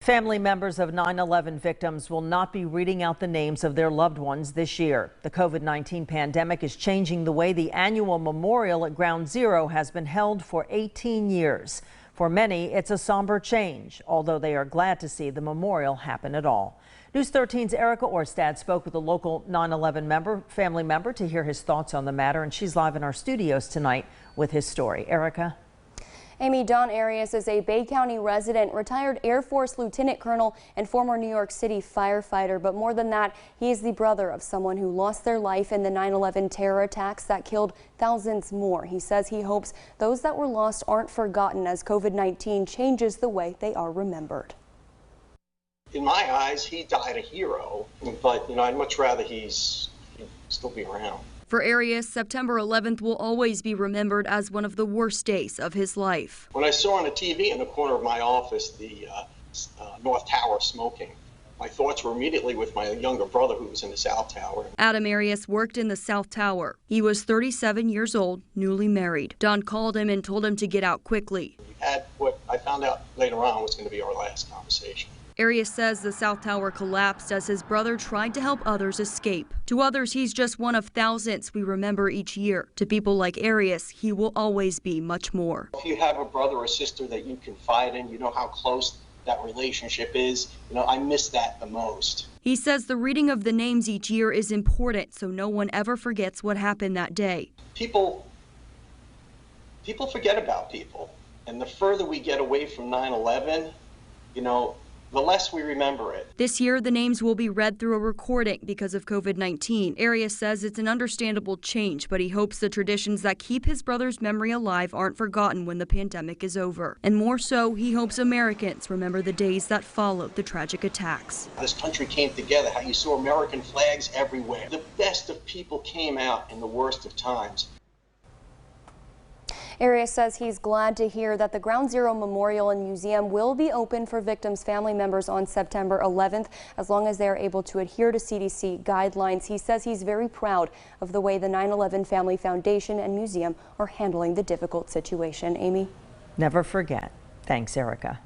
Family members of 9/11 victims will not be reading out the names of their loved ones this year. The COVID-19 pandemic is changing the way the annual memorial at Ground Zero has been held for 18 years. For many, it's a somber change, although they are glad to see the memorial happen at all. News 13's Erica Orstad spoke with a local 9/11 family member to hear his thoughts on the matter, and she's live in our studios tonight with his story. Erica. Amy, Don Arias is a Bay County resident, retired Air Force Lieutenant Colonel and former New York City firefighter. But more than that, he is the brother of someone who lost their life in the 9/11 terror attacks that killed thousands more. He says he hopes those that were lost aren't forgotten as COVID-19 changes the way they are remembered. In my eyes, he died a hero, but I'd much rather he'd still be around. For Arias, September 11th will always be remembered as one of the worst days of his life. When I saw on the TV in the corner of my office the North Tower smoking, my thoughts were immediately with my younger brother who was in the South Tower. Adam Arias worked in the South Tower. He was 37 years old, newly married. Don called him and told him to get out quickly. We had what I found out later on was going to be our last conversation. Arias says the South Tower collapsed as his brother tried to help others escape. To others, he's just one of thousands we remember each year. To people like Arias, he will always be much more. If you have a brother or sister that you confide in, you know how close that relationship is. I miss that the most. He says the reading of the names each year is important so no one ever forgets what happened that day. People forget about people. And the further we get away from 9/11, the less we remember it. This year, the names will be read through a recording because of COVID-19. Arias says it's an understandable change, but he hopes the traditions that keep his brother's memory alive aren't forgotten when the pandemic is over. And more so, he hopes Americans remember the days that followed the tragic attacks. This country came together, how you saw American flags everywhere. The best of people came out in the worst of times. Arias says he's glad to hear that the Ground Zero Memorial and Museum will be open for victims' family members on September 11th, as long as they are able to adhere to CDC guidelines. He says he's very proud of the way the 9/11 Family Foundation and Museum are handling the difficult situation. Amy? Never forget. Thanks, Erica.